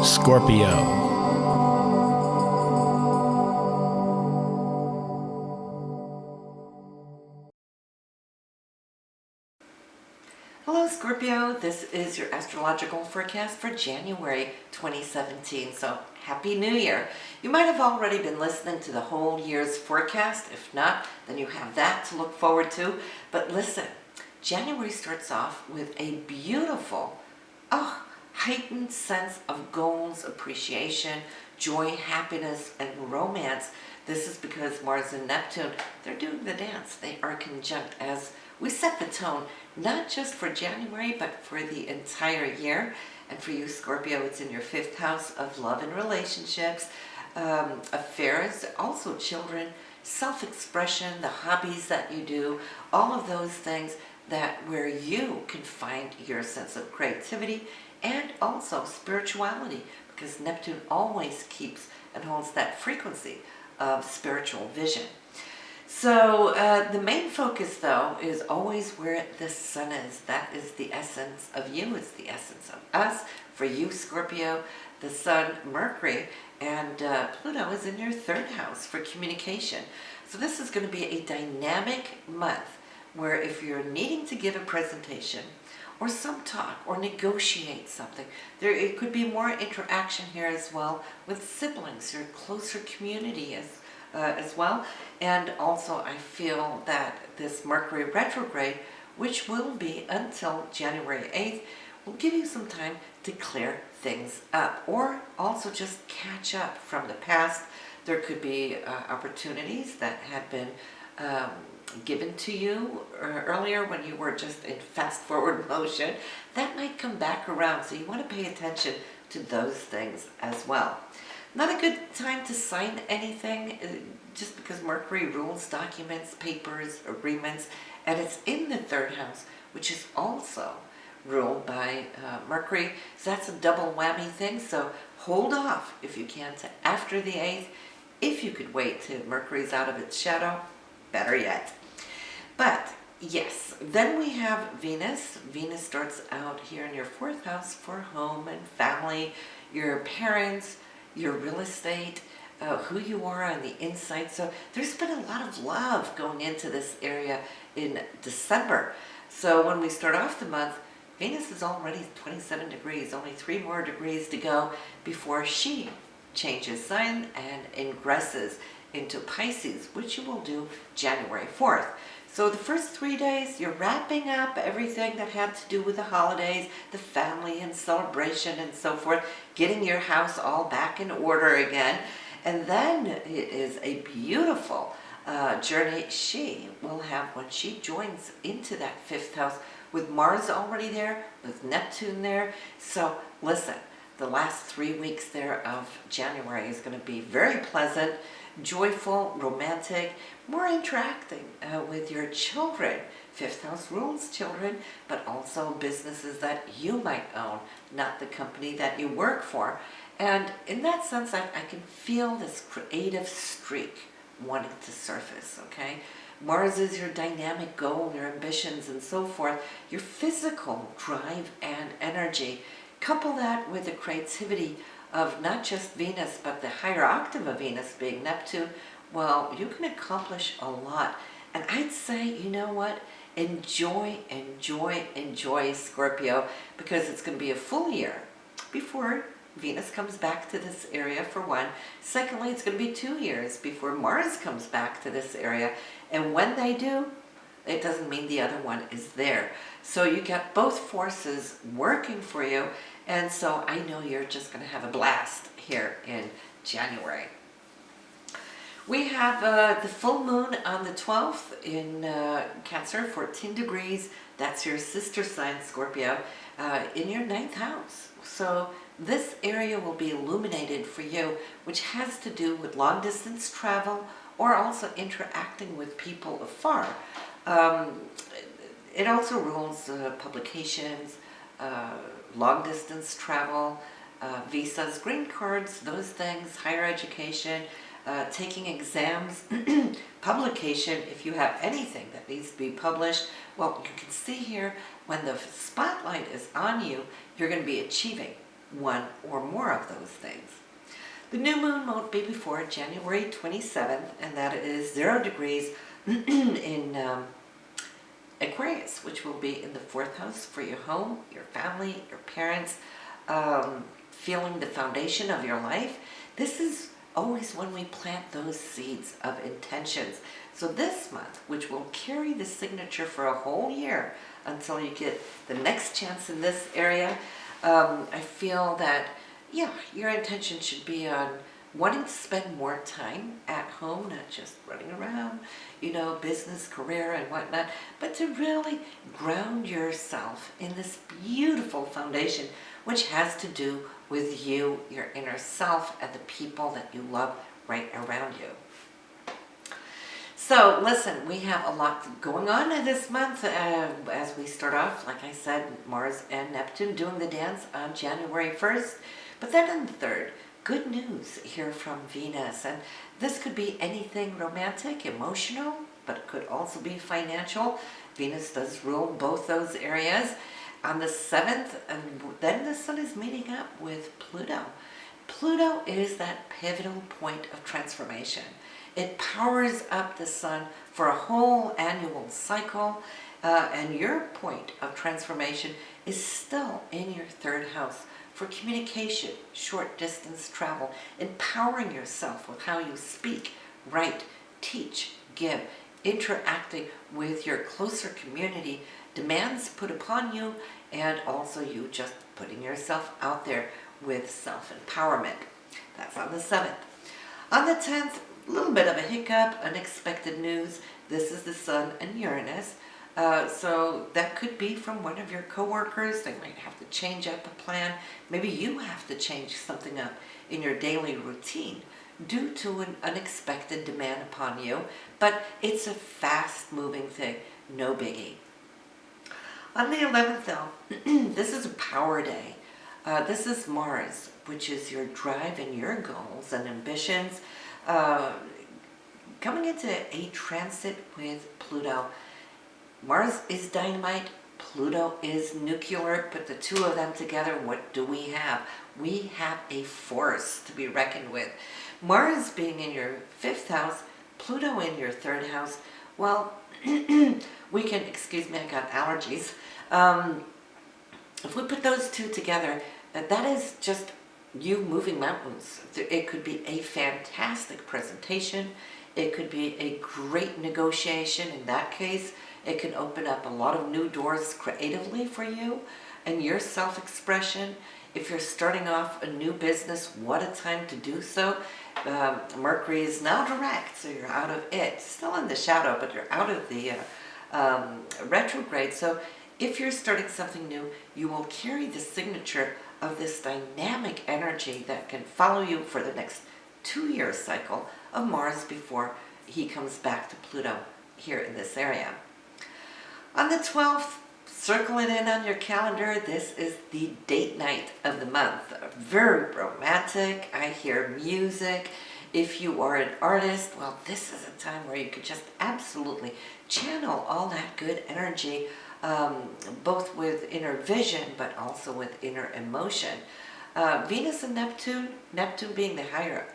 Scorpio. Hello Scorpio, this is your astrological forecast for January 2017, so Happy New Year. You might have already been listening to the whole year's forecast. If not, then you have that to look forward to. But listen, January starts off with a beautiful, heightened sense of goals, appreciation, joy, happiness, and romance. This is because Mars and Neptune, they're doing the dance. They are conjunct as we set the tone, not just for January, but for the entire year. And for you, Scorpio, it's in your 5th house of love and relationships, affairs, also children, self-expression, the hobbies that you do, all of those things that where you can find your sense of creativity and also spirituality, because Neptune always keeps and holds that frequency of spiritual vision. So the main focus, though, is always where the sun is. That is the essence of you. It's the essence of us. For you, Scorpio, the sun, Mercury, and Pluto is in your 3rd house for communication. So this is going to be a dynamic month where if you're needing to give a presentation or some talk or negotiate something, it could be more interaction here as well with siblings, your closer community as well. And also I feel that this Mercury retrograde, which will be until January 8th, will give you some time to clear things up or also just catch up from the past. There could be opportunities that had been given to you earlier when you were just in fast forward motion that might come back around, so you want to pay attention to those things as well. Not a good time to sign anything just because Mercury rules documents, papers, agreements, and it's in the 3rd house, which is also ruled by Mercury. So that's a double whammy thing. So hold off if you can to after the 8th. If you could wait till Mercury's out of its shadow, better yet. But yes, then we have Venus. Venus starts out here in your 4th house for home and family, your parents, your real estate, who you are on the inside. So there's been a lot of love going into this area in December. So when we start off the month, Venus is already 27 degrees, only 3 more degrees to go before she changes sign and ingresses into Pisces, which you will do January 4th. So the first 3 days, you're wrapping up everything that had to do with the holidays, the family and celebration and so forth, getting your house all back in order again. And then it is a beautiful journey she will have when she joins into that 5th house with Mars already there, with Neptune there. So listen, the last 3 weeks there of January is going to be very pleasant, joyful, romantic, more interacting with your children. 5th house rules children, but also businesses that you might own, not the company that you work for. And in that sense, I can feel this creative streak wanting to surface, okay? Mars is your dynamic goal, your ambitions, and so forth, your physical drive and energy. Couple that with the creativity of not just Venus, but the higher octave of Venus being Neptune. Well, you can accomplish a lot. And I'd say, you know what? Enjoy, enjoy, enjoy, Scorpio, because it's going to be a full year before Venus comes back to this area, for one. Secondly, it's going to be 2 years before Mars comes back to this area. And when they do, it doesn't mean the other one is there. So you got both forces working for you. And so I know you're just going to have a blast here in January. We have the full moon on the 12th in Cancer, 14 degrees. That's your sister sign, Scorpio, in your 9th house. So this area will be illuminated for you, which has to do with long distance travel or also interacting with people afar. It also rules publications, long distance travel, visas, green cards, those things, higher education, taking exams, publication, if you have anything that needs to be published. Well, you can see here when the spotlight is on you, you're going to be achieving one or more of those things. The new moon won't be before January 27th, and that is 0 degrees in Aquarius, which will be in the 4th house for your home, your family, your parents, feeling the foundation of your life. This is always when we plant those seeds of intentions. So this month, which will carry the signature for a whole year until you get the next chance in this area, I feel that, yeah, your intention should be on wanting to spend more time at home, not just running around, business, career, and whatnot, but to really ground yourself in this beautiful foundation, which has to do with you, your inner self, and the people that you love right around you. So listen, we have a lot going on this month. As we start off, like I said, Mars and Neptune doing the dance on January 1st. But then on the 3rd, good news here from Venus. And this could be anything romantic, emotional, but it could also be financial. Venus does rule both those areas. On the 7th, and then the Sun is meeting up with Pluto. Pluto is that pivotal point of transformation. It powers up the Sun for a whole annual cycle, and your point of transformation is still in your 3rd house for communication, short distance travel, empowering yourself with how you speak, write, teach, give, interacting with your closer community, demands put upon you, and also you just putting yourself out there with self-empowerment. That's on the 7th. On the 10th, a little bit of a hiccup, unexpected news. This is the Sun and Uranus. So that could be from one of your coworkers. They might have to change up a plan. Maybe you have to change something up in your daily routine due to an unexpected demand upon you. But it's a fast-moving thing, no biggie. On the 11th, though, this is a power day. This is Mars, which is your drive and your goals and ambitions, coming into a transit with Pluto. Mars is dynamite, Pluto is nuclear. Put the two of them together, what do we have? We have a force to be reckoned with. Mars being in your 5th house, Pluto in your 3rd house. Well, we can, excuse me, I got allergies. If we put those two together, that is just you moving mountains. It could be a fantastic presentation. It could be a great negotiation. In that case, it can open up a lot of new doors creatively for you and your self-expression. If you're starting off a new business, what a time to do so. Mercury is now direct, so you're out of it. Still in the shadow, but you're out of the retrograde. So if you're starting something new, you will carry the signature of this dynamic energy that can follow you for the next 2-year cycle of Mars before he comes back to Pluto here in this area. On the 12th, circle it in on your calendar. This is the date night of the month. Very romantic. I hear music. If you are an artist, well, this is a time where you could just absolutely channel all that good energy, both with inner vision, but also with inner emotion. Venus and Neptune, Neptune being the higher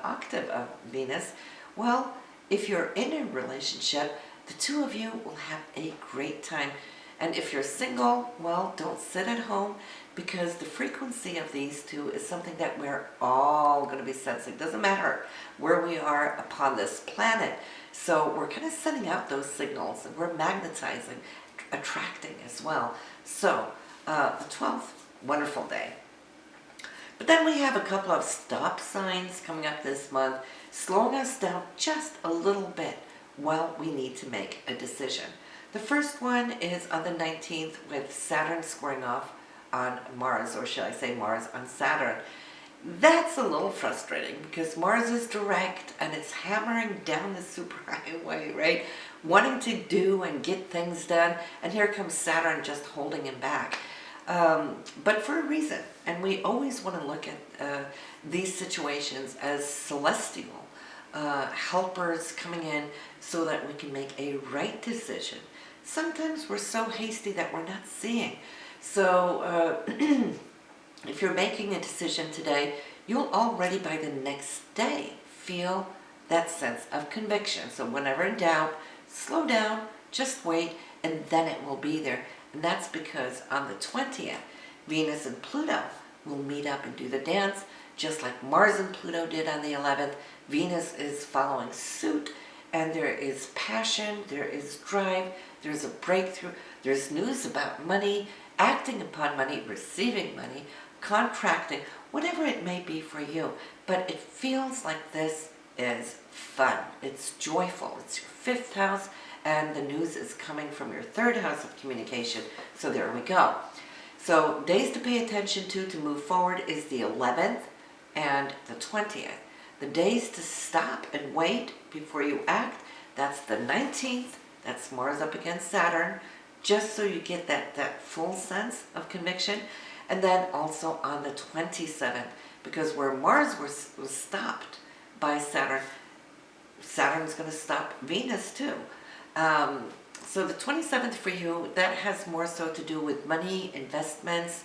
octave of Venus, well, if you're in a relationship, the two of you will have a great time. And if you're single, well, don't sit at home, because the frequency of these two is something that we're all going to be sensing. Doesn't matter where we are upon this planet. So we're kind of sending out those signals, and we're magnetizing, attracting as well. So the 12th, wonderful day. But then we have a couple of stop signs coming up this month, slowing us down just a little bit while we need to make a decision. The first one is on the 19th with Saturn squaring off on Mars, or should I say Mars on Saturn. That's a little frustrating because Mars is direct and it's hammering down the superhighway, right? Wanting to do and get things done, and here comes Saturn just holding him back. But for a reason, and we always want to look at these situations as celestial helpers coming in so that we can make a right decision. Sometimes we're so hasty that we're not seeing. So if if you're making a decision today, you'll already by the next day feel that sense of conviction. So whenever in doubt, slow down, just wait, and then it will be there. And that's because on the 20th, Venus and Pluto will meet up and do the dance, just like Mars and Pluto did on the 11th. Venus is following suit, and there is passion, there is drive, there's a breakthrough, there's news about money, acting upon money, receiving money, contracting, whatever it may be for you. But it feels like this is fun. It's joyful. It's your 5th house, and the news is coming from your 3rd house of communication. So there we go. So days to pay attention to move forward is the 11th and the 20th. The days to stop and wait before you act, that's the 19th. That's Mars up against Saturn, just so you get that full sense of conviction. And then also on the 27th, because where Mars was stopped by Saturn, Saturn's going to stop Venus too. So the 27th for you, that has more so to do with money, investments,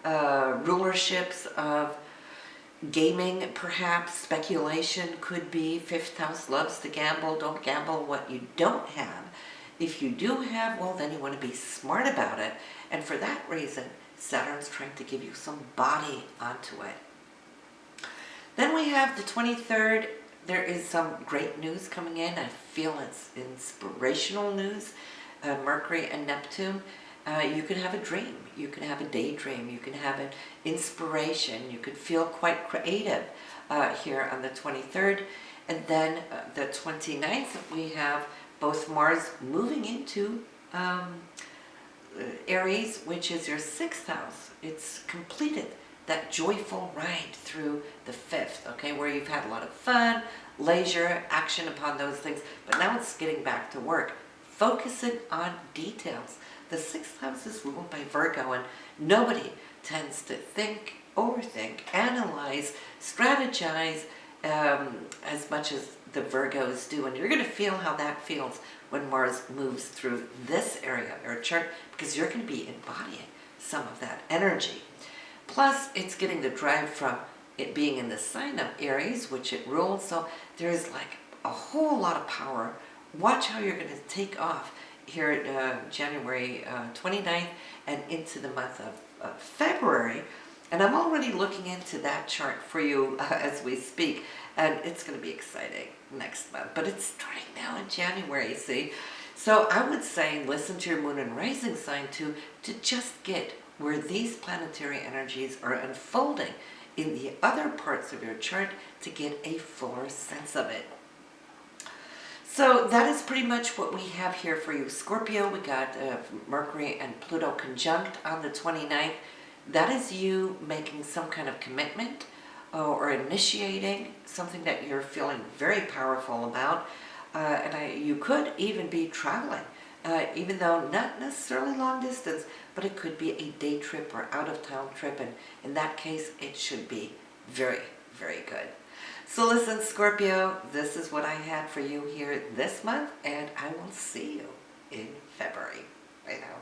rulerships of gaming, perhaps, speculation could be. 5th house loves to gamble. Don't gamble what you don't have. If you do have, well, then you want to be smart about it. And for that reason, Saturn's trying to give you some body onto it. Then we have the 23rd. There is some great news coming in. I feel it's inspirational news. Mercury and Neptune. You can have a dream. You can have a daydream. You can have an inspiration. You could feel quite creative here on the 23rd. And then the 29th, we have both Mars moving into Aries, which is your 6th house. It's completed that joyful ride through the 5th, okay, where you've had a lot of fun, leisure, action upon those things, but now it's getting back to work, focusing on details. The 6th house is ruled by Virgo, and nobody tends to think, overthink, analyze, strategize as much as the Virgos do. And you're going to feel how that feels when Mars moves through this area of your chart, because you're going to be embodying some of that energy. Plus, it's getting the drive from it being in the sign of Aries, which it rules. So there's like a whole lot of power. Watch how you're going to take off here at January 29th and into the month of February. And I'm already looking into that chart for you as we speak. And it's going to be exciting next month. But it's starting now in January, see? So I would say listen to your moon and rising sign to just get where these planetary energies are unfolding in the other parts of your chart to get a fuller sense of it. So that is pretty much what we have here for you, Scorpio. We got Mercury and Pluto conjunct on the 29th. That is you making some kind of commitment or initiating something that you're feeling very powerful about. You could even be traveling, even though not necessarily long distance, but it could be a day trip or out-of-town trip. And in that case, it should be very, very good. So listen, Scorpio, this is what I had for you here this month, and I will see you in February. Bye now.